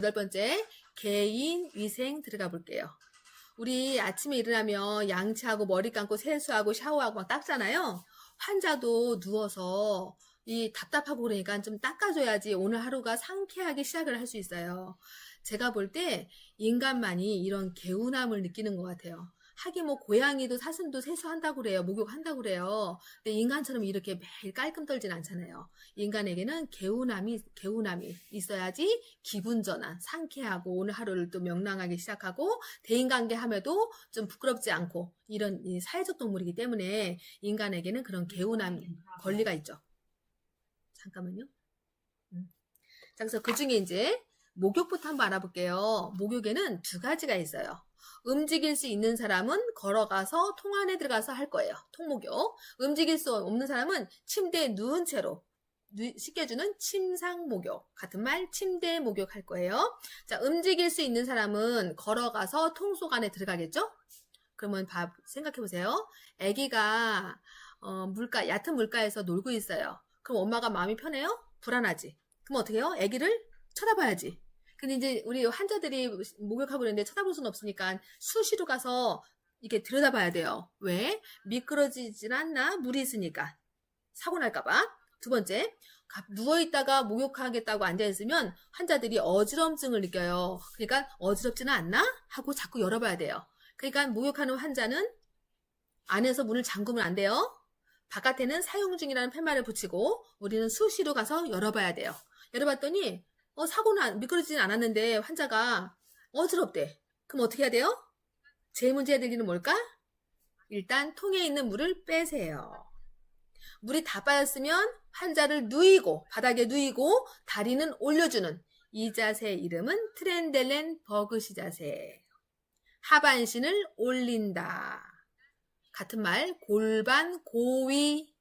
8번째, 개인 위생 들어가 볼게요. 우리 아침에 일어나면 양치하고 머리 감고 세수하고 샤워하고 막 닦잖아요. 환자도 누워서 이 답답하고 그러니까 좀 닦아줘야지 오늘 하루가 상쾌하게 시작을 할 수 있어요. 제가 볼 때 인간만이 이런 개운함을 느끼는 것 같아요. 하긴 뭐 고양이도 사슴도 세수한다고 그래요. 목욕한다고 그래요. 근데 인간처럼 이렇게 매일 깔끔 떨진 않잖아요. 인간에게는 개운함이 있어야지 기분 전환, 상쾌하고 오늘 하루를 또 명랑하게 시작하고 대인관계 함에도 좀 부끄럽지 않고 이런 사회적 동물이기 때문에 인간에게는 그런 개운함 권리가 있죠. 잠깐만요. 자, 그래서 그 중에 이제 목욕부터 한번 알아볼게요. 목욕에는 두 가지가 있어요. 움직일 수 있는 사람은 걸어가서 통 안에 들어가서 할 거예요. 통목욕. 움직일 수 없는 사람은 침대에 누운 채로 씻겨주는 침상목욕. 같은 말 침대 목욕 할 거예요. 자, 움직일 수 있는 사람은 걸어가서 통 속 안에 들어가겠죠? 그러면 생각해보세요. 아기가 얕은 물가에서 놀고 있어요. 그럼 엄마가 마음이 편해요? 불안하지. 그럼 어떻게 해요? 아기를 쳐다봐야지. 근데 이제 우리 환자들이 목욕하고 있는데 쳐다볼 수는 없으니까 수시로 가서 이렇게 들여다봐야 돼요. 왜? 미끄러지진 않나? 물이 있으니까. 사고 날까봐. 두 번째, 누워있다가 목욕하겠다고 앉아있으면 환자들이 어지럼증을 느껴요. 그러니까 어지럽지는 않나? 하고 자꾸 열어봐야 돼요. 그러니까 목욕하는 환자는 안에서 문을 잠그면 안 돼요. 바깥에는 사용 중이라는 팻말을 붙이고 우리는 수시로 가서 열어봐야 돼요. 열어봤더니 사고는 미끄러지진 않았는데 환자가 어지럽대. 그럼 어떻게 해야 돼요? 제일 먼저 해야 될 일은 뭘까? 일단 통에 있는 물을 빼세요. 물이 다 빠졌으면 환자를 누이고 바닥에 누이고 다리는 올려주는 이 자세의 이름은 트렌델렌 버그시 자세. 하반신을 올린다. 같은 말 골반 고위.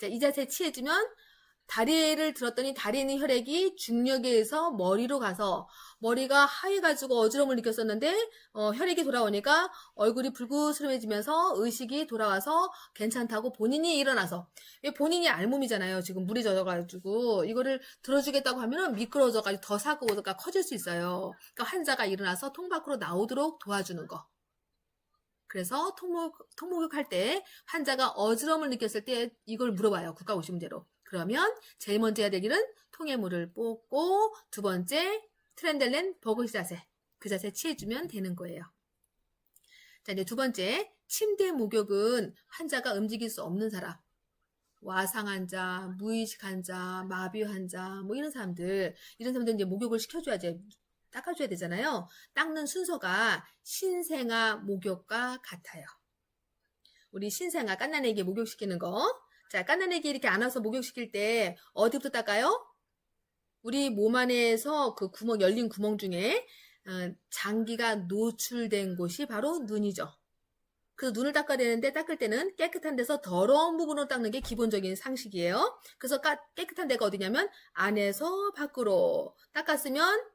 자, 이 자세 취해주면 다리를 들었더니 다리에 있는 혈액이 중력에 의해서 머리로 가서 머리가 하얘가지고 어지러움을 느꼈었는데 혈액이 돌아오니까 얼굴이 불구스름해지면서 의식이 돌아와서 괜찮다고 본인이 일어나서 본인이 알몸이잖아요. 지금 물이 젖어가지고 이거를 들어주겠다고 하면은 미끄러져가지고 더 사고가 커질 수 있어요. 그러니까 환자가 일어나서 통 밖으로 나오도록 도와주는 거. 그래서 통목욕할 때 환자가 어지러움을 느꼈을 때 이걸 물어봐요. 국가고시문제로. 그러면 제일 먼저 해야 될 일은 통에 물을 뽑고 두 번째 트렌델렌 버그시 자세. 그 자세 취해주면 되는 거예요. 자, 이제 두 번째 침대 목욕은 환자가 움직일 수 없는 사람. 와상 환자, 무의식 환자, 마비 환자 뭐 이런 사람들 이제 목욕을 시켜줘야지. 닦아줘야 되잖아요. 닦는 순서가 신생아 목욕과 같아요. 우리 신생아 갓난아기 목욕시키는 거. 자, 갓난아기 이렇게 안아서 목욕시킬 때 어디부터 닦아요? 우리 몸 안에서 그 열린 구멍 중에 장기가 노출된 곳이 바로 눈이죠. 그래서 눈을 닦아야 되는데 닦을 때는 깨끗한 데서 더러운 부분으로 닦는 게 기본적인 상식이에요. 그래서 깨끗한 데가 어디냐면 안에서 밖으로 닦았으면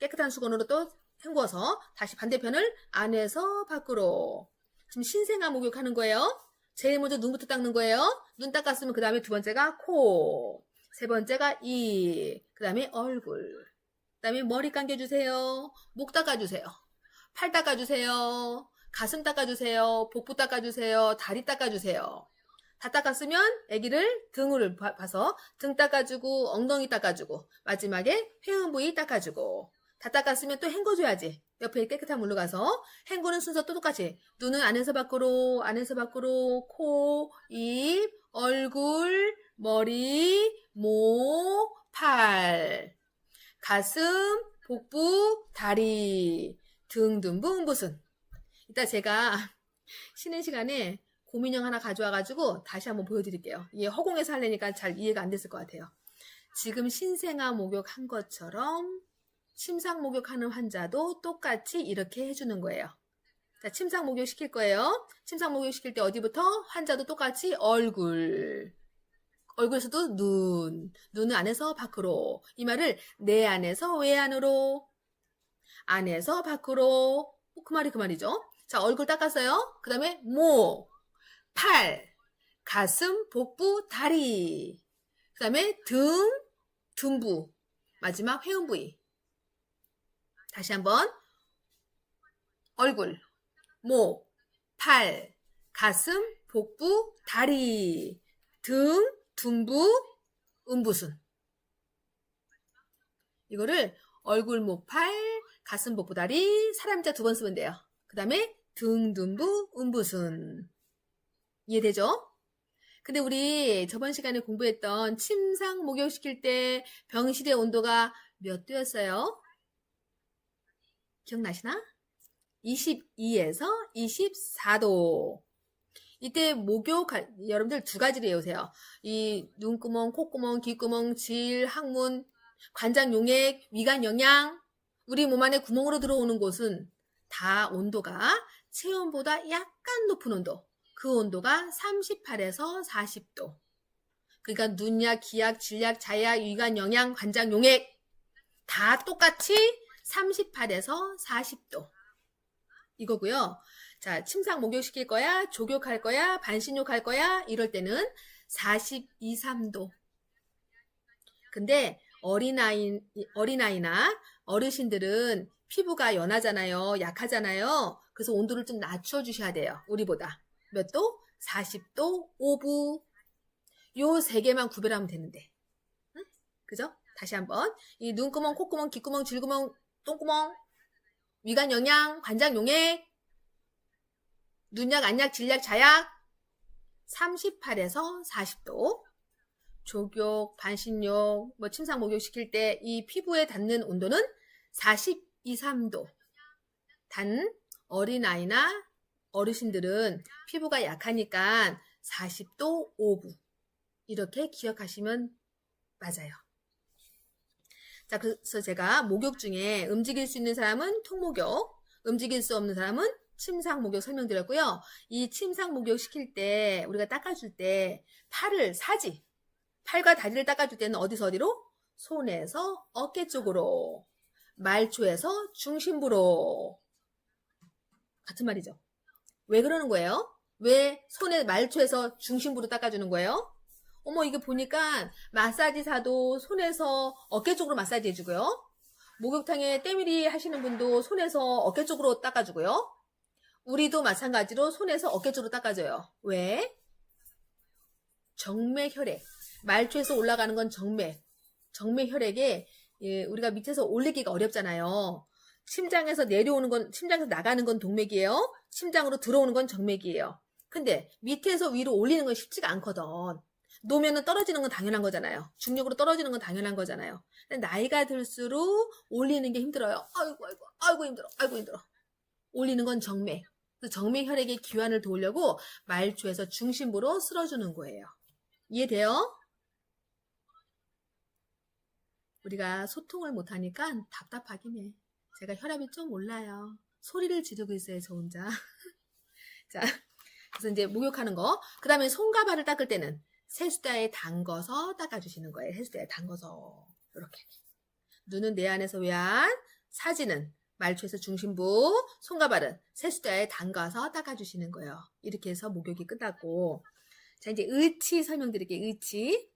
깨끗한 수건으로 또 헹궈서 다시 반대편을 안에서 밖으로. 지금 신생아 목욕하는 거예요. 제일 먼저 눈부터 닦는 거예요. 눈 닦았으면 그 다음에 두 번째가 코, 세 번째가 입, 그 다음에 얼굴, 그 다음에 머리 감겨주세요. 목 닦아주세요. 팔 닦아주세요. 가슴 닦아주세요. 복부 닦아주세요. 다리 닦아주세요. 다 닦았으면 아기를 등을 봐서 등 닦아주고 엉덩이 닦아주고 마지막에 회음 부위 닦아주고 다 닦았으면 또 헹궈줘야지. 옆에 깨끗한 물로 가서 헹구는 순서 또 똑같이 눈은 안에서 밖으로 코, 입, 얼굴, 머리, 목, 팔, 가슴, 복부, 다리, 등, 음부순. 이따 제가 쉬는 시간에 곰인형 하나 가져와가지고 다시 한번 보여드릴게요. 이게 허공에서 하려니까 잘 이해가 안 됐을 것 같아요. 지금 신생아 목욕 한 것처럼 침상 목욕하는 환자도 똑같이 이렇게 해주는 거예요. 자, 침상 목욕 시킬 거예요. 침상 목욕 시킬 때 어디부터? 환자도 똑같이 얼굴에서도 눈은 안에서 밖으로. 이 말을 내 안에서 외안으로, 안에서 밖으로. 그 말이죠. 자, 얼굴 닦았어요. 그 다음에 목, 팔, 가슴, 복부, 다리. 그 다음에 등, 둔부. 마지막 회음 부위. 다시 한번. 얼굴, 목, 팔, 가슴, 복부, 다리, 등, 둔부, 음부순. 이거를 얼굴, 목, 팔, 가슴, 복부, 다리, 사람자 2번 쓰면 돼요. 그 다음에 등, 둔부, 음부순. 이해되죠? 근데 우리 저번 시간에 공부했던 침상 목욕시킬 때 병실의 온도가 몇 도였어요? 기억나시나? 22에서 24도. 이때 목욕, 여러분들 2가지를 외우세요. 이 눈구멍, 콧구멍, 귓구멍, 질, 항문, 관장 용액, 위관 영양, 우리 몸 안에 구멍으로 들어오는 곳은 다 온도가 체온보다 약간 높은 온도. 그 온도가 38에서 40도. 그러니까 눈약, 기약, 질약, 자약, 위관 영양, 관장 용액 다 똑같이 38에서 40도. 이거고요. 자, 침상 목욕시킬 거야, 족욕할 거야, 반신욕할 거야, 이럴 때는 42, 3도. 근데 어린아이나 어르신들은 피부가 연하잖아요. 약하잖아요. 그래서 온도를 좀 낮춰주셔야 돼요. 우리보다. 몇 도? 40도, 5부. 요 3개만 구별하면 되는데. 응? 그죠? 다시 한번. 이 눈구멍, 콧구멍, 귓구멍, 질구멍, 똥구멍, 위관 영양, 관장 용액, 눈약, 안약, 질약, 자약 38에서 40도. 족욕, 반신욕, 침상 목욕 시킬 때 이 피부에 닿는 온도는 42, 3도. 단 어린아이나 어르신들은 피부가 약하니까 40도 5부. 이렇게 기억하시면 맞아요. 자, 그래서 제가 목욕 중에 움직일 수 있는 사람은 통목욕, 움직일 수 없는 사람은 침상 목욕 설명드렸고요. 이 침상 목욕 시킬 때 우리가 닦아줄 때 팔과 다리를 닦아줄 때는 어디서 어디로? 손에서 어깨 쪽으로, 말초에서 중심부로. 같은 말이죠. 왜 그러는 거예요? 왜 손에 말초에서 중심부로 닦아주는 거예요? 어머, 이게 보니까 마사지사도 손에서 어깨 쪽으로 마사지 해주고요. 목욕탕에 때밀이 하시는 분도 손에서 어깨 쪽으로 닦아주고요. 우리도 마찬가지로 손에서 어깨 쪽으로 닦아줘요. 왜? 정맥혈액. 말초에서 올라가는 건 정맥. 정맥혈액에 우리가 밑에서 올리기가 어렵잖아요. 심장에서 나가는 건 동맥이에요. 심장으로 들어오는 건 정맥이에요. 근데 밑에서 위로 올리는 건 쉽지가 않거든. 놓으면 떨어지는 건 당연한 거잖아요. 중력으로 떨어지는 건 당연한 거잖아요. 근데 나이가 들수록 올리는 게 힘들어요. 아이고 힘들어. 올리는 건 정맥. 정맥 혈액의 기환을 도우려고 말초에서 중심부로 쓸어주는 거예요. 이해돼요? 우리가 소통을 못하니까 답답하긴 해. 제가 혈압이 좀 올라요. 소리를 지르고 있어요, 저 혼자. 자, 그래서 이제 목욕하는 거. 그 다음에 손과 발을 닦을 때는 세수대에 담궈서 닦아주시는 거예요. 세수대에 담궈서. 이렇게. 눈은 내 안에서 외안, 사지는 말초에서 중심부, 손과 발은 세수대에 담가서 닦아주시는 거예요. 이렇게 해서 목욕이 끝났고. 자, 이제 의치 설명드릴게요. 의치.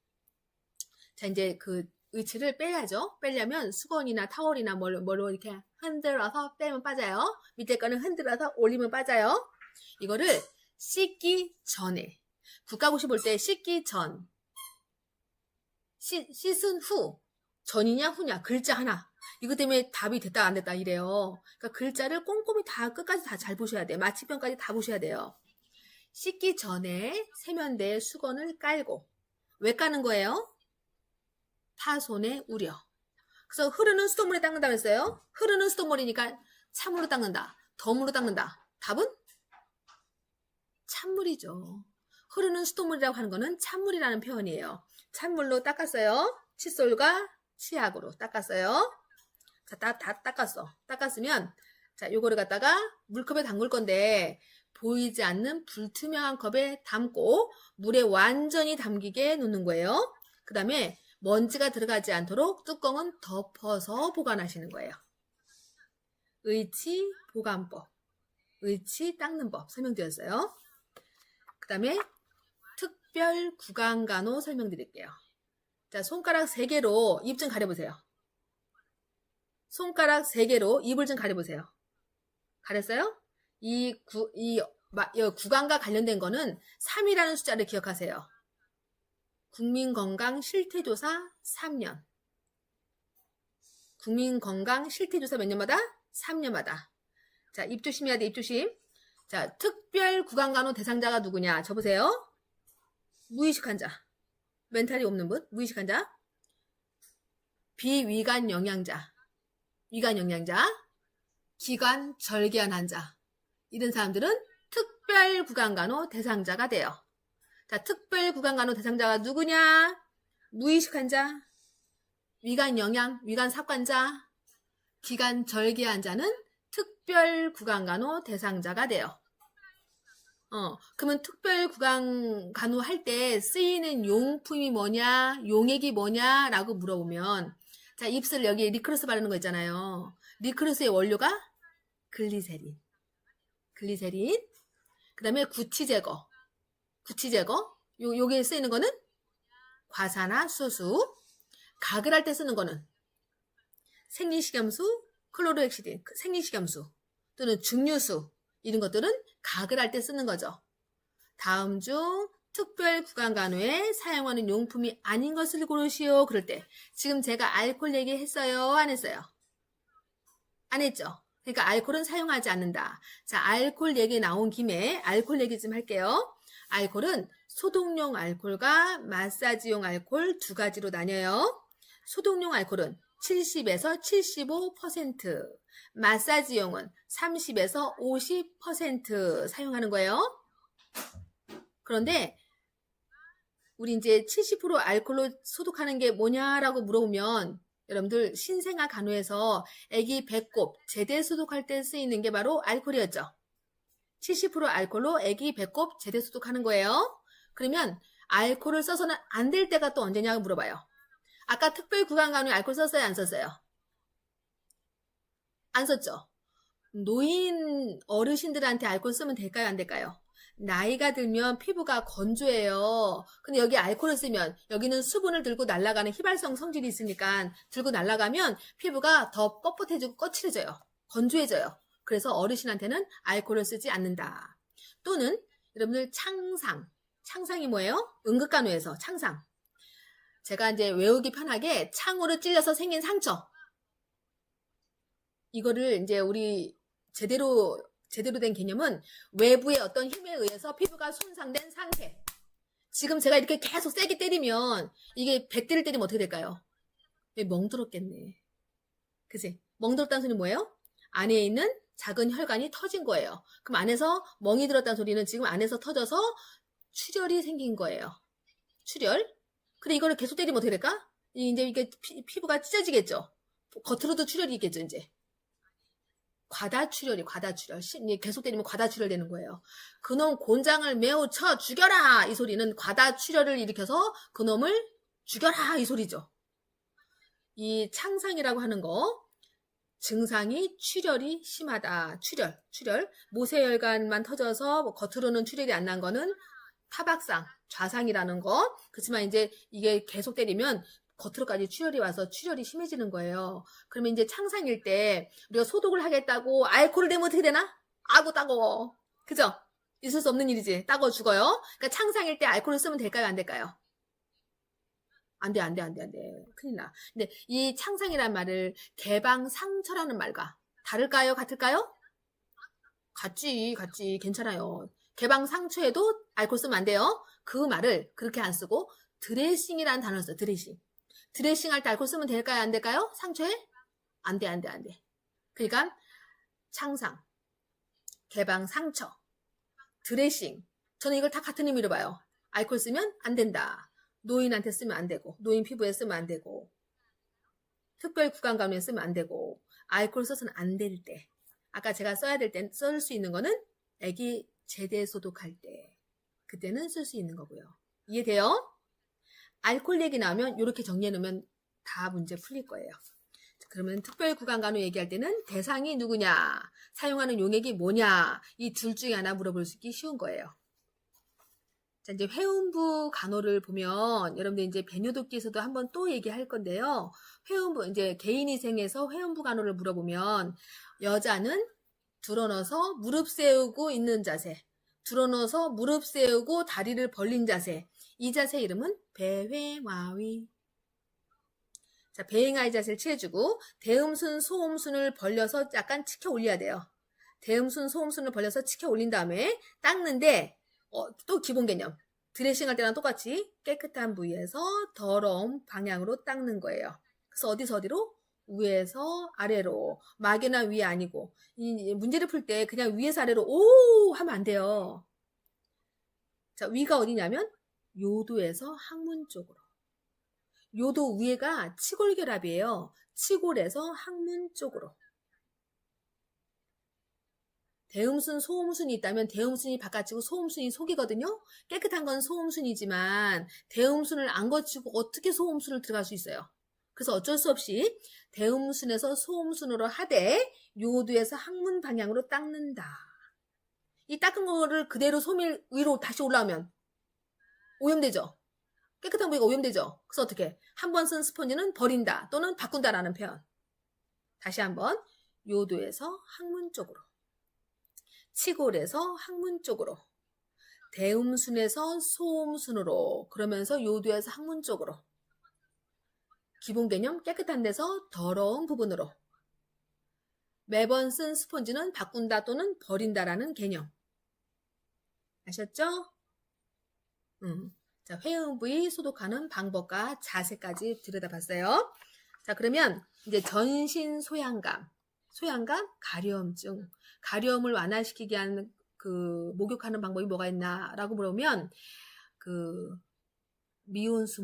자, 이제 그 의치를 빼야죠. 빼려면 수건이나 타월이나 뭘로 이렇게 흔들어서 빼면 빠져요. 밑에 거는 흔들어서 올리면 빠져요. 이거를 씻기 전에. 국가고시 볼 때 씻기 전. 씻은 후. 전이냐 후냐. 글자 하나. 이것 때문에 답이 됐다 안 됐다 이래요. 그러니까 글자를 꼼꼼히 다 끝까지 다 잘 보셔야 돼요. 마취편까지 다 보셔야 돼요. 씻기 전에 세면대에 수건을 깔고. 왜 까는 거예요? 파손에 우려. 그래서 흐르는 수돗물에 닦는다고 했어요. 흐르는 수돗물이니까 찬물로 닦는다. 덤으로 닦는다. 답은? 찬물이죠. 흐르는 수돗물이라고 하는 거는 찬물이라는 표현이에요. 찬물로 닦았어요. 칫솔과 치약으로 닦았어요. 자, 다 닦았어. 닦았으면 자, 요거를 갖다가 물컵에 담글 건데 보이지 않는 불투명한 컵에 담고 물에 완전히 담기게 놓는 거예요. 그 다음에 먼지가 들어가지 않도록 뚜껑은 덮어서 보관하시는 거예요. 의치 보관법, 의치 닦는 법 설명드렸어요. 그 다음에 특별 구강간호 설명드릴게요. 자, 손가락 3개로 입 좀 가려보세요. 손가락 3개로 입을 좀 가려보세요. 가렸어요? 구강과 관련된 거는 3이라는 숫자를 기억하세요. 국민건강 실태조사 3년. 국민건강 실태조사 몇 년마다? 3년마다. 자, 입 조심해야 돼, 입 조심. 자, 특별 구강간호 대상자가 누구냐? 저보세요. 무의식 환자. 멘탈이 없는 분? 무의식 환자. 비위관 영양자. 위관 영양자. 기관 절개한 환자. 이런 사람들은 특별 구강간호 대상자가 돼요. 자, 특별 구강간호 대상자가 누구냐? 무의식 환자, 위관 영양, 위관 삭관자, 기관 절개 환자는 특별 구강간호 대상자가 돼요. 그러면 특별 구강간호 할 때 쓰이는 용품이 뭐냐, 용액이 뭐냐라고 물어보면, 자, 입술 여기 리크로스 바르는 거 있잖아요. 리크로스의 원료가 글리세린. 그 다음에 구취 제거. 요게 쓰이는 거는 과산화 수소. 각을 할 때 쓰는 거는 생리식염수, 클로로헥시딘, 생리식염수 또는 중류수. 이런 것들은 각을 할 때 쓰는 거죠. 다음 중 특별 구강간호에 사용하는 용품이 아닌 것을 고르시오. 그럴 때 지금 제가 알코올 얘기했어요? 안 했어요? 안 했죠? 그러니까 알코올은 사용하지 않는다. 자, 알코올 얘기 나온 김에 알코올 얘기 좀 할게요. 알코올은 소독용 알코올과 마사지용 알코올 두 가지로 나뉘어요. 소독용 알코올은 70에서 75%, 마사지용은 30에서 50% 사용하는 거예요. 그런데 우리 이제 70% 알코올로 소독하는 게 뭐냐라고 물어보면 여러분들 신생아 간호에서 아기 배꼽 제대 소독할 때 쓰이는 게 바로 알코올이었죠. 70% 알코올로 아기 배꼽 제대 소독하는 거예요. 그러면 알코올을 써서는 안 될 때가 또 언제냐고 물어봐요. 아까 특별 구강간호에 알코올 썼어요? 안 썼어요? 안 썼죠? 노인 어르신들한테 알코올 쓰면 될까요? 안 될까요? 나이가 들면 피부가 건조해요. 근데 여기 알코올을 쓰면 여기는 수분을 들고 날아가는 휘발성 성질이 있으니까 들고 날아가면 피부가 더 뻣뻣해지고 거칠어져요. 건조해져요. 그래서 어르신한테는 알코올을 쓰지 않는다. 또는 여러분들 창상이 뭐예요? 응급간호에서 창상. 제가 이제 외우기 편하게 창으로 찔려서 생긴 상처. 이거를 이제 우리 제대로 된 개념은 외부의 어떤 힘에 의해서 피부가 손상된 상태. 지금 제가 이렇게 계속 세게 때리면 이게 100대를 때리면 어떻게 될까요? 멍들었겠네. 그치? 멍들었다는 소리는 뭐예요? 안에 있는 작은 혈관이 터진 거예요. 그럼 안에서 멍이 들었다는 소리는 지금 안에서 터져서 출혈이 생긴 거예요. 출혈? 그래, 이거를 계속 때리면 어떻게 될까? 이제 이게 피부가 찢어지겠죠? 겉으로도 출혈이 있겠죠, 이제. 과다출혈. 계속 때리면 과다출혈 되는 거예요. 그놈 곤장을 매우 쳐 죽여라! 이 소리는 과다출혈을 일으켜서 그놈을 죽여라! 이 소리죠. 이 창상이라고 하는 거, 증상이 출혈이 심하다. 출혈. 모세혈관만 터져서 뭐 겉으로는 출혈이 안 난 거는 타박상, 좌상이라는 거. 그렇지만 이제 이게 계속 때리면 겉으로까지 출혈이 와서 출혈이 심해지는 거예요. 그러면 이제 창상일 때 우리가 소독을 하겠다고 알코올을 대면 어떻게 되나? 아구 따가워. 그죠? 있을 수 없는 일이지. 따가워 죽어요. 그러니까 창상일 때 알코올을 쓰면 될까요? 안 될까요? 안 돼. 큰일 나. 근데 이 창상이란 말을 개방상처라는 말과 다를까요? 같을까요? 같지. 괜찮아요. 개방상처에도 알코올 쓰면 안 돼요. 그 말을 그렇게 안 쓰고 드레싱이라는 단어를 써요. 드레싱 할 때 알코올 쓰면 될까요? 안 될까요? 상처에? 안 돼. 그러니까 창상, 개방상처, 드레싱. 저는 이걸 다 같은 의미로 봐요. 알코올 쓰면 안 된다. 노인한테 쓰면 안 되고, 노인 피부에 쓰면 안 되고, 특별 구강간호에 쓰면 안 되고, 알코올 써서는 안 될 때. 아까 제가 써야 될 때 쓸 수 있는 거는 애기 제대 소독할 때. 그때는 쓸 수 있는 거고요. 이해돼요? 알코올 얘기 나오면 이렇게 정리해 놓으면 다 문제 풀릴 거예요. 그러면 특별 구강간호 얘기할 때는 대상이 누구냐, 사용하는 용액이 뭐냐, 이 둘 중에 하나 물어볼 수 있기 쉬운 거예요. 자, 이제 회음부 간호를 보면 여러분들 이제 배뇨독기에서도 한번 또 얘기할 건데요. 회음부 이제 개인위생에서 회음부 간호를 물어보면 여자는 드러눠서 무릎 세우고 있는 자세, 드러눠서 무릎 세우고 다리를 벌린 자세. 이 자세 이름은 배회와위. 자, 배행아이 자세를 취해주고 대음순, 소음순을 벌려서 약간 치켜 올려야 돼요. 대음순, 소음순을 벌려서 치켜 올린 다음에 닦는데 또 기본 개념. 드레싱 할 때랑 똑같이 깨끗한 부위에서 더러운 방향으로 닦는 거예요. 그래서 어디서 어디로? 위에서 아래로. 막이나 위 아니고. 이 문제를 풀 때 그냥 위에서 아래로 오 하면 안 돼요. 자, 위가 어디냐면 요도에서 항문 쪽으로. 요도 위에가 치골결합이에요. 치골에서 항문 쪽으로. 대음순, 소음순이 있다면 대음순이 바깥이고 소음순이 속이거든요. 깨끗한 건 소음순이지만 대음순을 안 거치고 어떻게 소음순을 들어갈 수 있어요. 그래서 어쩔 수 없이 대음순에서 소음순으로 하되 요도에서 항문 방향으로 닦는다. 이 닦은 거를 그대로 소밀 위로 다시 올라오면 오염되죠. 깨끗한 부위가 오염되죠. 그래서 어떻게? 한 번 쓴 스펀지는 버린다 또는 바꾼다라는 표현. 다시 한번 요도에서 항문 쪽으로. 치골에서 항문 쪽으로, 대음순에서 소음순으로, 그러면서 요도에서 항문 쪽으로. 기본 개념 깨끗한 데서 더러운 부분으로. 매번 쓴 스펀지는 바꾼다 또는 버린다라는 개념. 아셨죠? 자, 회음 부위 소독하는 방법과 자세까지 들여다봤어요. 자, 그러면 이제 전신 소양감, 가려움증, 가려움을 완화시키게 하는 그 목욕하는 방법이 뭐가 있나라고 물으면 미온수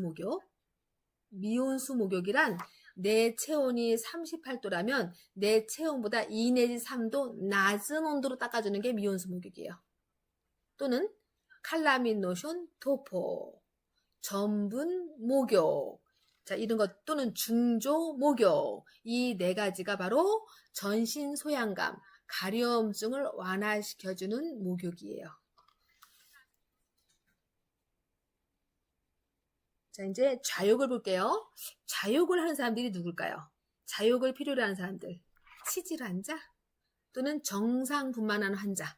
목욕이란 내 체온이 38도라면 내 체온보다 2 내지 3도 낮은 온도로 닦아주는 게 미온수 목욕이에요. 또는 칼라민 로션 도포, 전분 목욕, 자, 이런 것 또는 중조 목욕. 이 네 가지가 바로 전신 소양감, 가려움증을 완화시켜주는 목욕이에요. 자, 이제 좌욕을 볼게요. 좌욕을 하는 사람들이 누굴까요? 좌욕을 필요로 하는 사람들. 치질 환자 또는 정상분만하는 환자.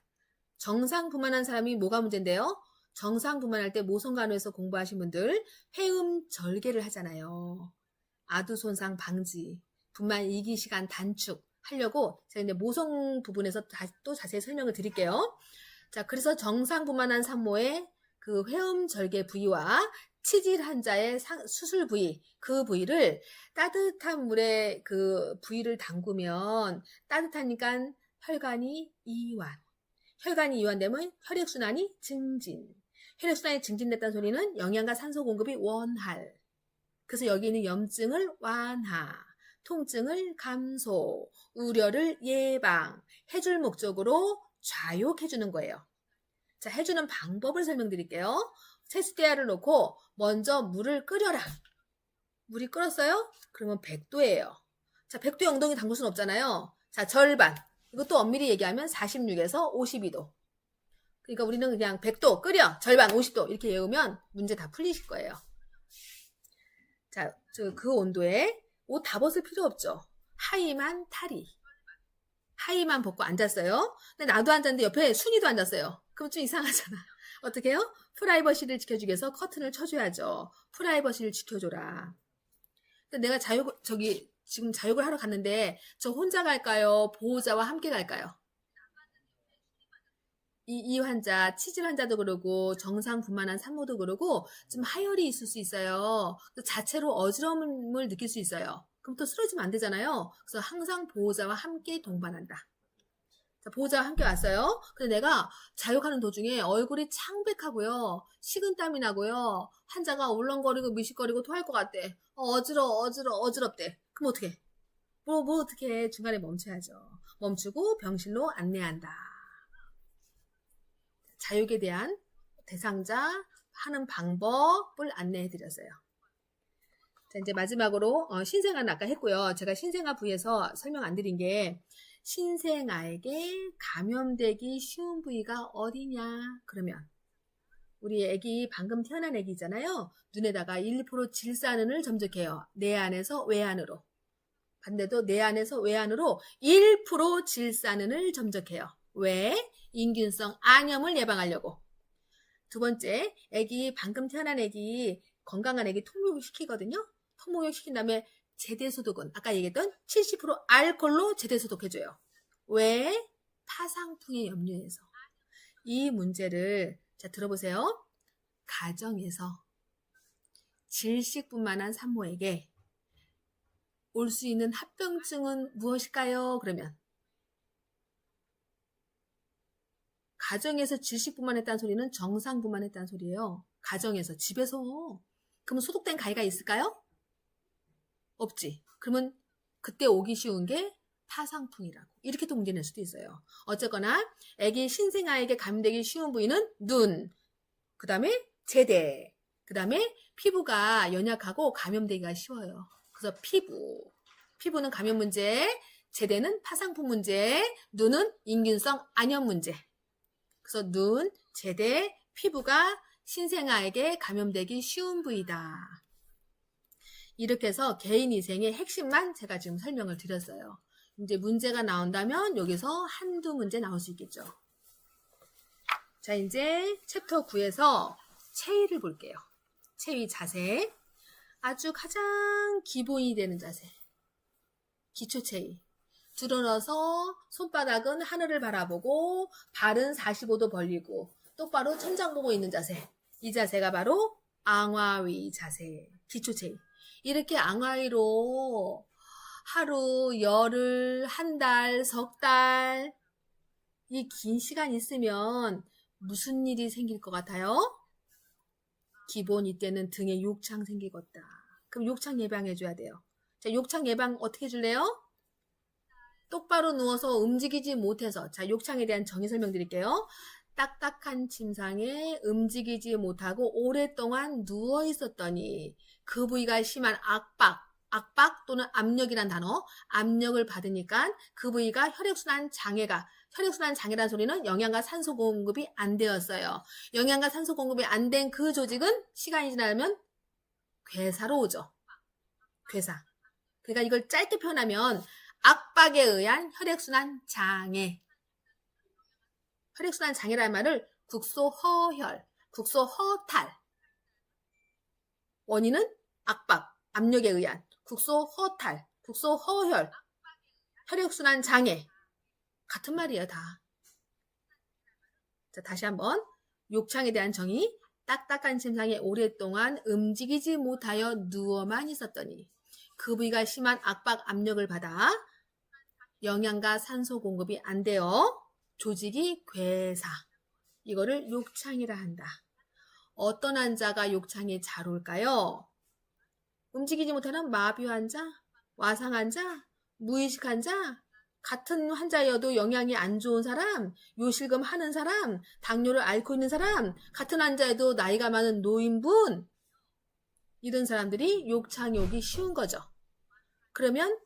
정상분만한 사람이 뭐가 문제인데요? 정상분만할 때 모성간호에서 공부하신 분들 회음 절개를 하잖아요. 아두 손상 방지, 분만 이기 시간 단축 하려고 제가 이제 모성 부분에서 또 자세히 설명을 드릴게요. 자, 그래서 정상분만한 산모의 그 회음 절개 부위와 치질 환자의 수술 부위, 그 부위를 따뜻한 물에 그 부위를 담그면 따뜻하니까 혈관이 이완. 혈관이 이완되면 혈액순환이 증진. 혈액순환이 증진됐다는 소리는 영양과 산소 공급이 원활. 그래서 여기 있는 염증을 완화, 통증을 감소, 우려를 예방, 해줄 목적으로 좌욕해주는 거예요. 자, 해주는 방법을 설명드릴게요. 세수대야를 놓고 먼저 물을 끓여라. 물이 끓었어요? 그러면 100도예요. 자, 100도에 엉덩이 담글 수는 없잖아요. 자, 절반. 이것도 엄밀히 얘기하면 46에서 52도. 그러니까 우리는 그냥 100도 끓여, 절반 50도 이렇게 외우면 문제 다 풀리실 거예요. 자, 그 온도에 옷 다 벗을 필요 없죠. 하의만 탈의. 하의만 벗고 앉았어요. 근데 나도 앉았는데 옆에 순이도 앉았어요. 그럼 좀 이상하잖아. 어떻게 해요? 프라이버시를 지켜주기 위해서 커튼을 쳐줘야죠. 프라이버시를 지켜줘라. 근데 내가 지금 자욕을 하러 갔는데 저 혼자 갈까요? 보호자와 함께 갈까요? 이 환자, 치질 환자도 그러고 정상분만한 산모도 그러고 좀 하열이 있을 수 있어요. 자체로 어지러움을 느낄 수 있어요. 그럼 또 쓰러지면 안 되잖아요. 그래서 항상 보호자와 함께 동반한다. 자, 보호자와 함께 왔어요. 근데 내가 자욕하는 도중에 얼굴이 창백하고요. 식은땀이 나고요. 환자가 울렁거리고 미식거리고 토할 것 같대. 어지럽대. 그럼 어떡해? 뭐 어떡해. 중간에 멈춰야죠. 멈추고 병실로 안내한다. 자욕에 대한 대상자 하는 방법을 안내해드렸어요. 자, 이제 마지막으로 신생아는 아까 했고요. 제가 신생아 부위에서 설명 안 드린 게 신생아에게 감염되기 쉬운 부위가 어디냐? 그러면 우리 애기 방금 태어난 애기 있잖아요. 눈에다가 1% 질산은을 점적해요. 내 안에서 외안으로. 반대도 내 안에서 외안으로 1% 질산은을 점적해요. 왜? 인균성 안염을 예방하려고. 두 번째, 애기 방금 태어난 애기 건강한 애기 통목욕 시키거든요. 통목욕 시킨 다음에 제대소독은 아까 얘기했던 70% 알코올로 제대소독해줘요. 왜? 파상풍에 염려해서. 이 문제를 자 들어보세요. 가정에서 질식분만한 산모에게 올 수 있는 합병증은 무엇일까요? 그러면 가정에서 질식분만했다는 소리는 정상분만했다는 소리예요. 가정에서 집에서. 그러면 소독된 가위가 있을까요? 없지. 그러면 그때 오기 쉬운 게 파상풍이라고. 이렇게 또 문제 낼 수도 있어요. 어쨌거나 애기 신생아에게 감되기 쉬운 부위는 눈, 그 다음에 제대, 그 다음에 피부가 연약하고 감염되기가 쉬워요. 그래서 피부는 감염 문제, 제대는 파상풍 문제, 눈은 인균성 안염 문제. 그래서 눈, 제대, 피부가 신생아에게 감염되기 쉬운 부위다. 이렇게 해서 개인위생의 핵심만 제가 지금 설명을 드렸어요. 이제 문제가 나온다면 여기서 한두 문제 나올 수 있겠죠. 자, 이제 챕터 9에서 체위를 볼게요. 체위 자세. 아주 가장 기본이 되는 자세. 기초 체위. 드러나서 손바닥은 하늘을 바라보고 발은 45도 벌리고 똑바로 천장 보고 있는 자세. 이 자세가 바로 앙화위 자세. 기초 체위. 이렇게 앙화위로 하루, 열흘, 한 달, 석 달, 이 긴 시간 있으면 무슨 일이 생길 것 같아요? 기본 이때는 등에 욕창 생기겠다. 그럼 욕창 예방해줘야 돼요. 자, 욕창 예방 어떻게 해줄래요? 똑바로 누워서 움직이지 못해서. 자, 욕창에 대한 정의 설명드릴게요. 딱딱한 침상에 움직이지 못하고 오랫동안 누워 있었더니 그 부위가 심한 압박 또는 압력이란 단어, 압력을 받으니까 그 부위가 혈액순환 장애라는 소리는 영양과 산소 공급이 안 되었어요. 영양과 산소 공급이 안 된 그 조직은 시간이 지나면 괴사로 오죠. 괴사. 그러니까 이걸 짧게 표현하면 압박에 의한 혈액순환 장애. 혈액순환 장애라는 말을 국소허혈, 국소허탈. 원인은 압력에 의한 국소허탈, 국소허혈, 혈액순환 장애. 같은 말이에요, 다. 자, 다시 한번. 욕창에 대한 정의. 딱딱한 침상에 오랫동안 움직이지 못하여 누워만 있었더니 그 부위가 심한 압력을 받아 영양과 산소 공급이 안 되어 조직이 괴사. 이거를 욕창이라 한다. 어떤 환자가 욕창에 잘 올까요? 움직이지 못하는 마비 환자, 와상 환자, 무의식 환자, 같은 환자여도 영양이 안 좋은 사람, 요실금 하는 사람, 당뇨를 앓고 있는 사람, 같은 환자여도 나이가 많은 노인분, 이런 사람들이 욕창이 오기 쉬운 거죠. 그러면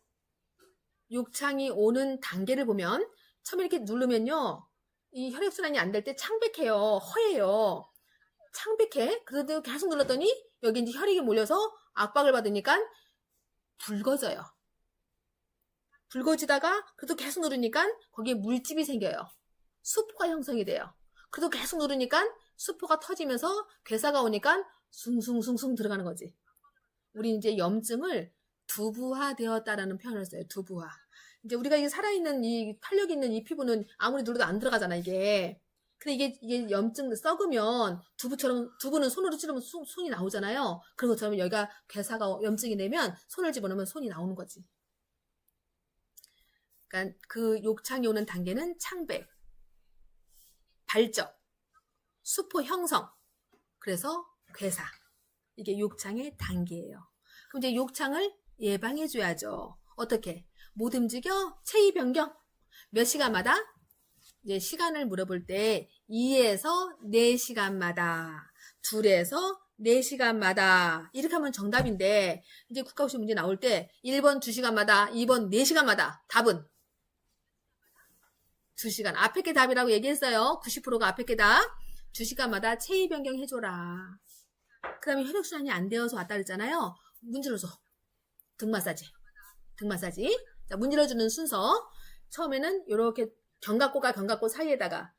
욕창이 오는 단계를 보면 처음에 이렇게 누르면요, 이 혈액순환이 안 될 때 창백해요. 허해요. 창백해. 그래도 계속 눌렀더니 여기 이제 혈액이 몰려서 압박을 받으니까 붉어져요. 붉어지다가 그래도 계속 누르니까 거기에 물집이 생겨요. 수포가 형성이 돼요. 그래도 계속 누르니까 수포가 터지면서 괴사가 오니까 숭숭숭숭 들어가는 거지. 우리 이제 염증을 두부화되었다라는 표현을 써요. 두부화. 이제 우리가 이게 살아있는 이 탄력 있는 이 피부는 아무리 눌러도 안 들어가잖아, 이게. 근데 이게 염증 썩으면 두부는 손으로 찌르면 손이 나오잖아요. 그런 것처럼 여기가 괴사가 염증이 되면 손을 집어넣으면 손이 나오는 거지. 그러니까 그 욕창이 오는 단계는 창백, 발적, 수포 형성, 그래서 괴사. 이게 욕창의 단계예요. 그럼 이제 욕창을 예방해줘야죠. 어떻게? 못 움직여? 체위 변경? 몇 시간마다? 이제 시간을 물어볼 때 2에서 4시간마다, 2에서 4시간마다 이렇게 하면 정답인데 이제 국가고시 문제 나올 때 1번 2시간마다, 2번 4시간마다 답은 2시간. 앞에 게 답이라고 얘기했어요. 90%가 앞에 게 답. 2시간마다 체위 변경 해줘라. 그 다음에 혈액순환이 안 되어서 왔다 그랬잖아요. 문질러줘. 등 마사지. 자, 문질러주는 순서. 처음에는 이렇게 견갑골과 견갑골 사이에다가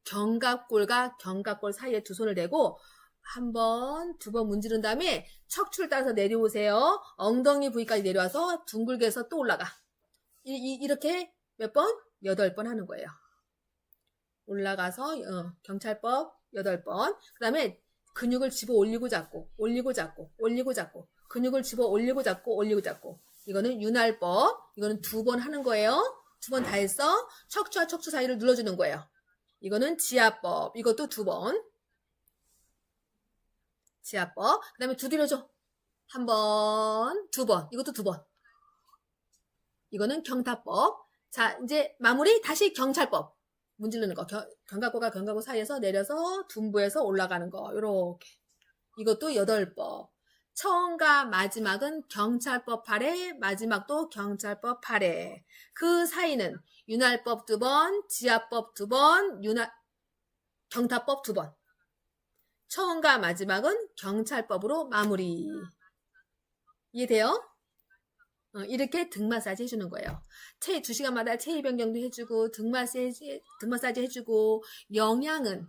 견갑골과 견갑골 사이에 두 손을 대고 한 번, 두 번 문지른 다음에 척추를 따라서 내려오세요. 엉덩이 부위까지 내려와서 둥글게 해서 또 올라가. 이렇게 몇 번? 8번 하는 거예요. 올라가서 경찰법 8번. 그 다음에 근육을 집어 올리고 잡고 근육을 집어 올리고 잡고 이거는 윤활법. 이거는 2번 하는 거예요. 2번 다 했어. 척추와 척추 사이를 눌러주는 거예요. 이거는 지압법. 이것도 2번. 지압법. 그 다음에 두드려줘. 1번, 2번. 이것도 2번. 이거는 경타법. 자, 이제 마무리 다시 경찰법. 문지르는 거. 견갑골과 견갑골 사이에서 내려서 둔부에서 올라가는 거. 요렇게. 이것도 8법. 처음과 마지막은 경찰법 8회, 마지막도 경찰법 8회. 그 사이는 윤활법 2번, 지압법 2번, 경타법 2번. 처음과 마지막은 경찰법으로 마무리. 이해돼요? 이렇게 등 마사지 해주는 거예요. 2시간마다 체위 변경도 해주고, 등 마사지 해주고, 영양은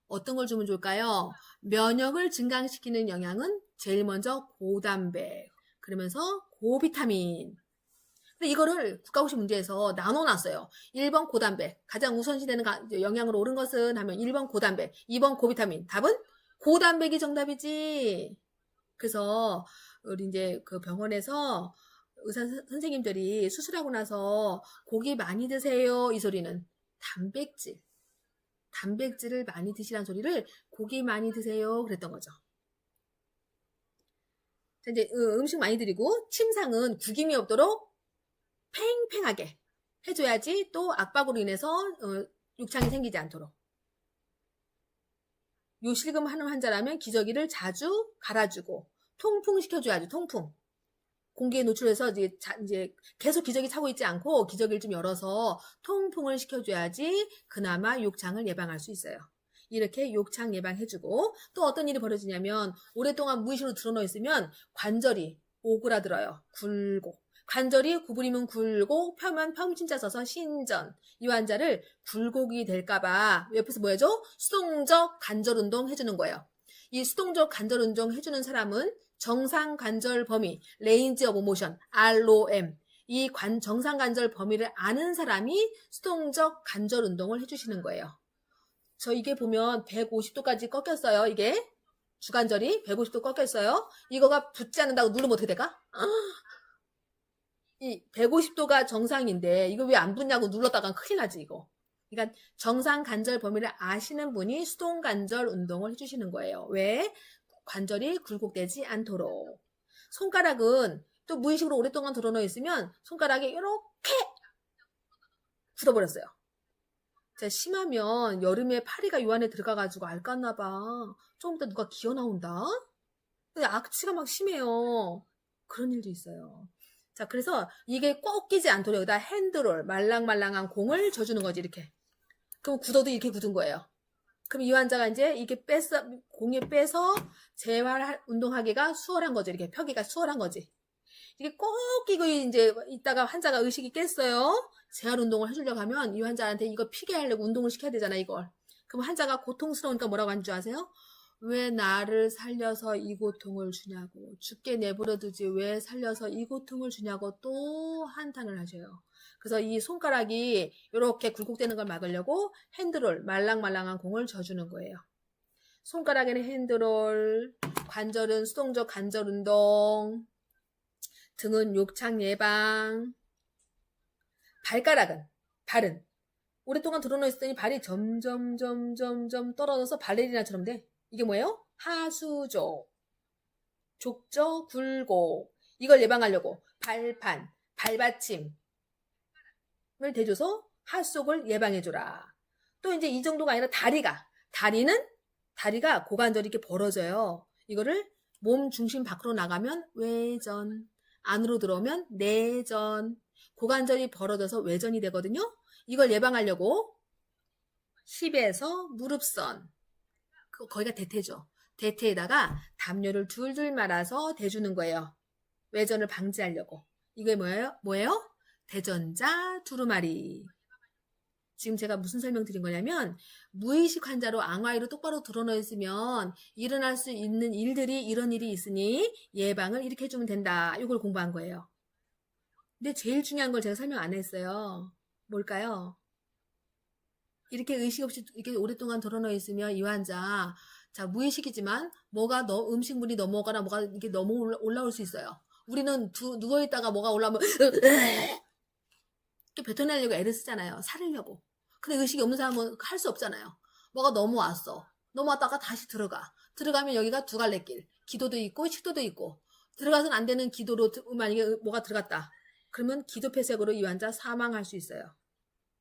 어떤 걸 주면 좋을까요? 면역을 증강시키는 영양은 제일 먼저 고단백, 그러면서 고비타민. 근데 이거를 국가고시 문제에서 나눠놨어요. 1번 고단백, 가장 우선시되는 영양으로 옳은 것은 하면 1번 고단백, 2번 고비타민. 답은 고단백이 정답이지. 그래서 우리 이제 그 병원에서 의사 선생님들이 수술하고 나서 고기 많이 드세요. 이 소리는 단백질을 많이 드시라는 소리를 고기 많이 드세요. 그랬던 거죠. 자, 이제 음식 많이 드리고 침상은 구김이 없도록 팽팽하게 해줘야지 또 압박으로 인해서 욕창이 생기지 않도록. 요실금 하는 환자라면 기저귀를 자주 갈아주고 통풍시켜줘야죠. 통풍. 공기에 노출해서 이제 계속 기저귀 차고 있지 않고 기저귀를 좀 열어서 통풍을 시켜줘야지 그나마 욕창을 예방할 수 있어요. 이렇게 욕창 예방해주고 또 어떤 일이 벌어지냐면 오랫동안 무의식으로 드러누워 있으면 관절이 오그라들어요. 굴고. 관절이 구부리면 굴고 펴면 펴무침자 서서 신전. 이 환자를 굴곡이 될까봐 옆에서 뭐 해줘? 수동적 관절 운동 해주는 거예요. 이 수동적 관절 운동 해주는 사람은 정상 관절 범위, 레인지 오브 모션, ROM. 이 정상 관절 범위를 아는 사람이 수동적 관절 운동을 해주시는 거예요. 저 이게 보면 150도까지 꺾였어요. 이게 주관절이 150도 꺾였어요. 이거가 붙지 않는다고 누르면 어떻게 될까? 이 150도가 정상인데 이거 왜 안 붙냐고 눌렀다간 큰일 나지 이거. 그러니까 정상 관절 범위를 아시는 분이 수동 관절 운동을 해주시는 거예요. 왜? 관절이 굴곡되지 않도록. 손가락은 또 무의식으로 오랫동안 드러누워 있으면 손가락이 이렇게 굳어버렸어요. 자, 심하면 여름에 파리가 요 안에 들어가가지고 앓았나 봐. 좀 이따 누가 기어 나온다? 근데 악취가 막 심해요. 그런 일도 있어요. 자, 그래서 이게 꼭 끼지 않도록 여기다 핸드롤, 말랑말랑한 공을 져주는 거지, 이렇게. 그럼 굳어도 이렇게 굳은 거예요. 그럼 이 환자가 이제 이게 공에 빼서 재활 운동하기가 수월한 거죠. 이렇게 펴기가 수월한 거지. 이게 꼭 끼고 이제 이따가 환자가 의식이 깼어요. 재활 운동을 해주려고 하면 이 환자한테 이거 피게 하려고 운동을 시켜야 되잖아, 이걸. 그럼 환자가 고통스러우니까 뭐라고 하는 줄 아세요? 왜 나를 살려서 이 고통을 주냐고. 죽게 내버려두지 왜 살려서 이 고통을 주냐고 또 한탄을 하셔요. 그래서 이 손가락이 이렇게 굴곡되는 걸 막으려고 핸드롤, 말랑말랑한 공을 져주는 거예요. 손가락에는 핸드롤, 관절은 수동적 관절 운동, 등은 욕창 예방, 발은 오랫동안 드러누워 있었더니 발이 점점 떨어져서 발레리나처럼 돼. 이게 뭐예요? 하수족, 족저 굴곡. 이걸 예방하려고 발판, 발받침을 대줘서 하수족을 예방해줘라. 또 이제 이 정도가 아니라 다리가 고관절이 이렇게 벌어져요. 이거를 몸 중심 밖으로 나가면 외전, 안으로 들어오면 내전, 고관절이 벌어져서 외전이 되거든요. 이걸 예방하려고 힙에서 무릎선. 거기가 대퇴죠. 대퇴에다가 담요를 줄줄 말아서 대주는 거예요. 외전을 방지하려고. 이게 뭐예요? 대전자 두루마리. 지금 제가 무슨 설명 드린 거냐면 무의식 환자로 앙화이로 똑바로 드러나 있으면 일어날 수 있는 일들이 이런 일이 있으니 예방을 이렇게 해주면 된다. 이걸 공부한 거예요. 근데 제일 중요한 걸 제가 설명 안 했어요. 뭘까요? 이렇게 의식 없이 이렇게 오랫동안 드러나 있으면 이 환자 자 무의식이지만 뭐가 음식물이 넘어가거나 뭐가 이렇게 너무 올라올 수 있어요. 우리는 누워있다가 뭐가 올라오면 또 뱉어내려고 애를 쓰잖아요. 살으려고. 근데 의식이 없는 사람은 할 수 없잖아요. 뭐가 넘어왔어. 넘어왔다가 다시 들어가면 여기가 두 갈래 길. 기도도 있고 식도도 있고. 들어가서는 안 되는 기도로 만약에 뭐가 들어갔다. 그러면 기도 폐쇄으로 이 환자 사망할 수 있어요.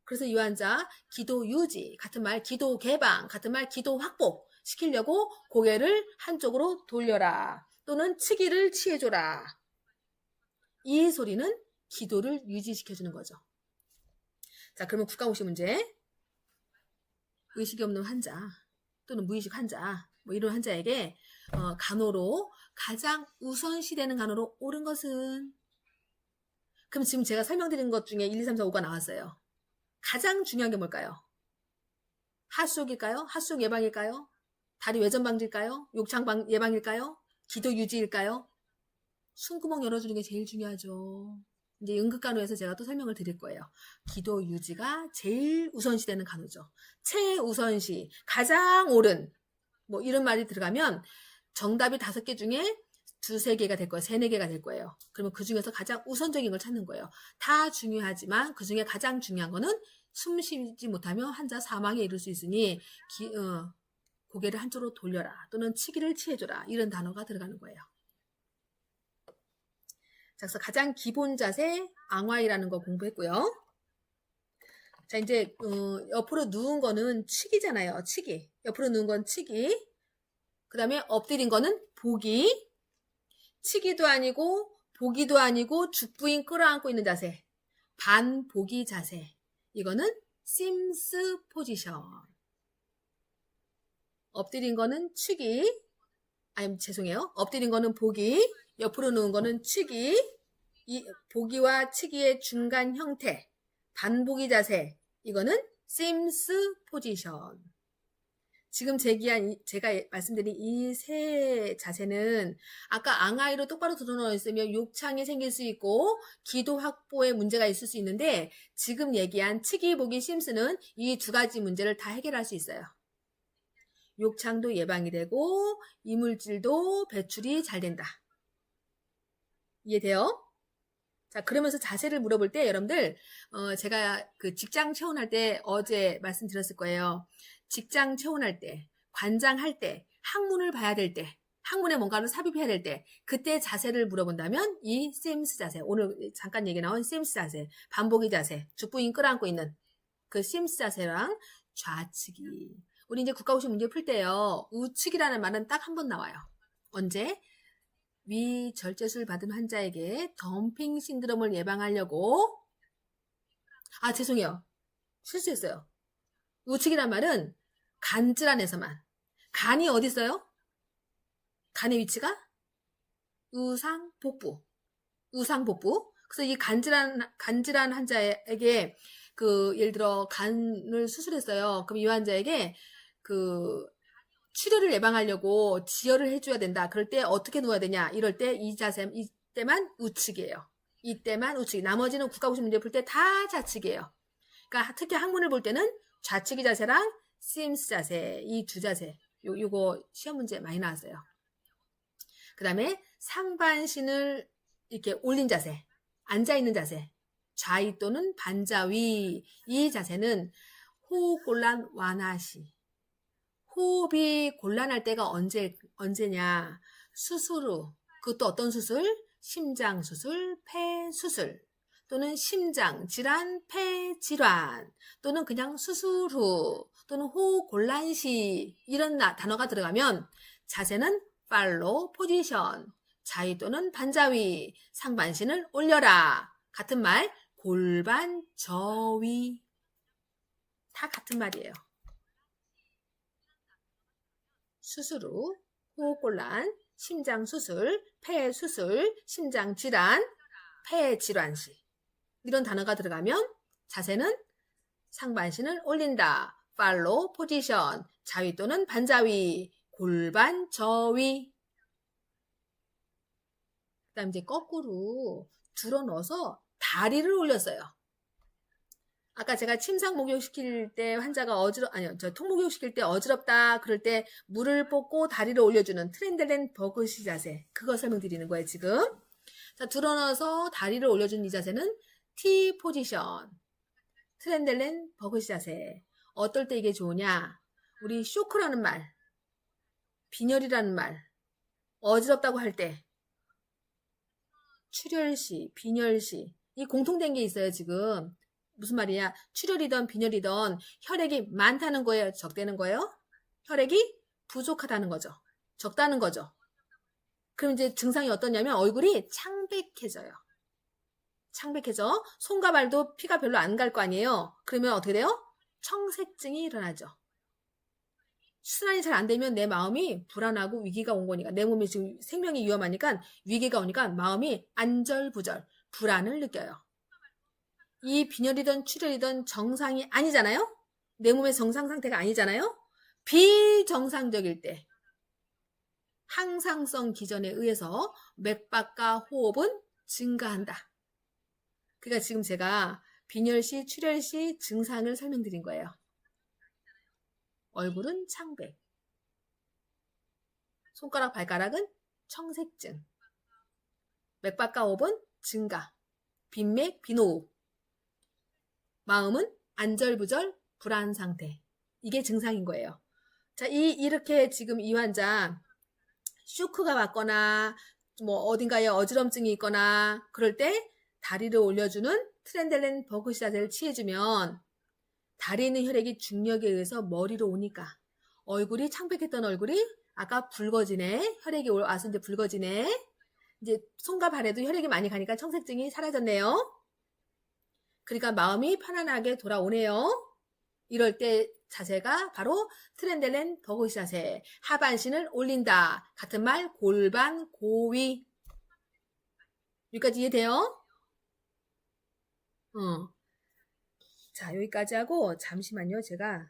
그래서 이 환자 기도 유지, 같은 말 기도 개방, 같은 말 기도 확보 시키려고 고개를 한쪽으로 돌려라. 또는 치기를 취해줘라. 이 소리는 기도를 유지시켜주는 거죠. 자, 그러면 국가고시 문제. 의식이 없는 환자 또는 무의식 환자 뭐 이런 환자에게 간호로 가장 우선시되는 간호로 옳은 것은 그럼 지금 제가 설명드린 것 중에 1, 2, 3, 4, 5가 나왔어요. 가장 중요한 게 뭘까요? 핫쇼일까요? 핫쇼 예방일까요? 다리 외전 방지일까요? 욕창 예방일까요? 기도 유지일까요? 숨구멍 열어주는 게 제일 중요하죠. 이제 응급간호에서 제가 또 설명을 드릴 거예요. 기도 유지가 제일 우선시되는 간호죠. 최우선시, 가장 옳은 뭐 이런 말이 들어가면 정답이 5개 중에 2, 3개가 될 거예요. 3, 4개가 될 거예요. 그러면 그 중에서 가장 우선적인 걸 찾는 거예요. 다 중요하지만 그 중에 가장 중요한 거는 숨 쉬지 못하면 환자 사망에 이를 수 있으니 고개를 한쪽으로 돌려라 또는 치기를 취해줘라 이런 단어가 들어가는 거예요. 자, 그래서 가장 기본 자세 앙화이라는 거 공부했고요. 자, 이제 옆으로 누운 거는 치기잖아요. 치기. 옆으로 누운 건 치기. 그 다음에 엎드린 거는 보기. 치기도 아니고 보기도 아니고 죽부인 끌어안고 있는 자세. 반보기 자세. 이거는 심스 포지션. 엎드린 거는 치기. 죄송해요. 엎드린 거는 보기. 옆으로 누운 거는 치기. 이 보기와 치기의 중간 형태. 반보기 자세. 이거는 심스 포지션. 지금 제가 말씀드린 이 세 자세는 아까 앙하이로 똑바로 드러나 있으면 욕창이 생길 수 있고 기도 확보에 문제가 있을 수 있는데 지금 얘기한 치기, 보기, 심스는 이 2가지 문제를 다 해결할 수 있어요. 욕창도 예방이 되고 이물질도 배출이 잘 된다. 이해돼요? 자, 그러면서 자세를 물어볼 때 여러분들 제가 그 직장 체온할 때 어제 말씀드렸을 거예요. 직장 체온할 때, 관장할 때, 학문을 봐야 될 때, 학문에 뭔가를 삽입해야 될 때, 그때 자세를 물어본다면 이 심스 자세, 오늘 잠깐 얘기 나온 심스 자세, 반보기 자세, 죽부인 끌어안고 있는 그 심스 자세랑 좌측이. 우리 이제 국가고시 문제 풀 때요. 우측이라는 말은 딱 한 번 나와요. 언제? 위절제술 받은 환자에게 덤핑 신드롬을 예방하려고 죄송해요. 실수했어요. 우측이란 말은 간질환에서만. 간이 어디 있어요? 간의 위치가? 우상복부. 그래서 이 간질환 환자에게 예를 들어 간을 수술했어요. 그럼 이 환자에게 출혈을 예방하려고 지혈을 해줘야 된다. 그럴 때 어떻게 누워야 되냐? 이럴 때 이때만 우측이에요. 이때만 우측. 나머지는 국가고시 문제 풀 때 다 좌측이에요. 그러니까 특히 학문을 볼 때는 좌측이 자세랑 심스 자세, 이 2 자세. 요거 시험 문제 많이 나왔어요. 그 다음에 상반신을 이렇게 올린 자세, 앉아있는 자세, 좌위 또는 반자위. 이 자세는 호흡곤란 완화 시. 호흡이 곤란할 때가 언제냐? 수술 후. 그것도 어떤 수술? 심장 수술, 폐 수술. 또는 심장 질환, 폐 질환. 또는 그냥 수술 후. 또는 호흡 곤란 시. 이런 단어가 들어가면 자세는 팔로우 포지션. 좌위 또는 반자위. 상반신을 올려라. 같은 말, 골반 저위. 다 같은 말이에요. 수술 후 호흡곤란, 심장수술, 폐수술, 심장질환, 폐질환 시 이런 단어가 들어가면 자세는 상반신을 올린다. 팔로우 포지션, 자위 또는 반자위, 골반 저위. 그 다음 이제 거꾸로 들어 넣어서 다리를 올렸어요. 아까 제가 침상 목욕시킬 때 환자가 통목욕 시킬 때 어지럽다 그럴 때 물을 뽑고 다리를 올려주는 트렌델렌 버그시 자세. 그거 설명드리는 거예요, 지금. 자, 들어 넣어서 다리를 올려주는 이 자세는 T 포지션. 트렌델렌 버그시 자세. 어떨 때 이게 좋으냐? 우리 쇼크라는 말, 빈혈이라는 말, 어지럽다고 할 때, 출혈시, 빈혈시, 이 공통된 게 있어요, 지금. 무슨 말이야? 출혈이든 빈혈이든 혈액이 많다는 거예요? 적다는 거예요? 혈액이 부족하다는 거죠. 적다는 거죠. 그럼 이제 증상이 어떠냐면 얼굴이 창백해져요. 창백해져. 손과 발도 피가 별로 안 갈 거 아니에요? 그러면 어떻게 돼요? 청색증이 일어나죠. 순환이 잘 안 되면 내 마음이 불안하고 위기가 온 거니까, 내 몸이 지금 생명이 위험하니까 위기가 오니까 마음이 안절부절, 불안을 느껴요. 이 빈혈이든 출혈이든 정상이 아니잖아요? 내 몸의 정상 상태가 아니잖아요? 비정상적일 때 항상성 기전에 의해서 맥박과 호흡은 증가한다. 그러니까 지금 제가 빈혈시, 출혈시 증상을 설명드린 거예요. 얼굴은 창백, 손가락, 발가락은 청색증, 맥박과 호흡은 증가, 빈맥, 빈호흡, 마음은 안절부절, 불안 상태. 이게 증상인 거예요. 자, 이렇게 지금 이 환자 쇼크가 왔거나 뭐 어딘가에 어지럼증이 있거나 그럴 때 다리를 올려주는 트렌델렌 버그시 자세를 취해주면 다리에 있는 혈액이 중력에 의해서 머리로 오니까 얼굴이 창백했던 얼굴이 아까 붉어지네. 혈액이 와서 이제 붉어지네. 이제 손과 발에도 혈액이 많이 가니까 청색증이 사라졌네요. 그러니까 마음이 편안하게 돌아오네요. 이럴 때 자세가 바로 트렌델렌 버그시 자세. 하반신을 올린다. 같은 말 골반 고위. 여기까지 이해돼요? 자, 여기까지 하고 잠시만요. 제가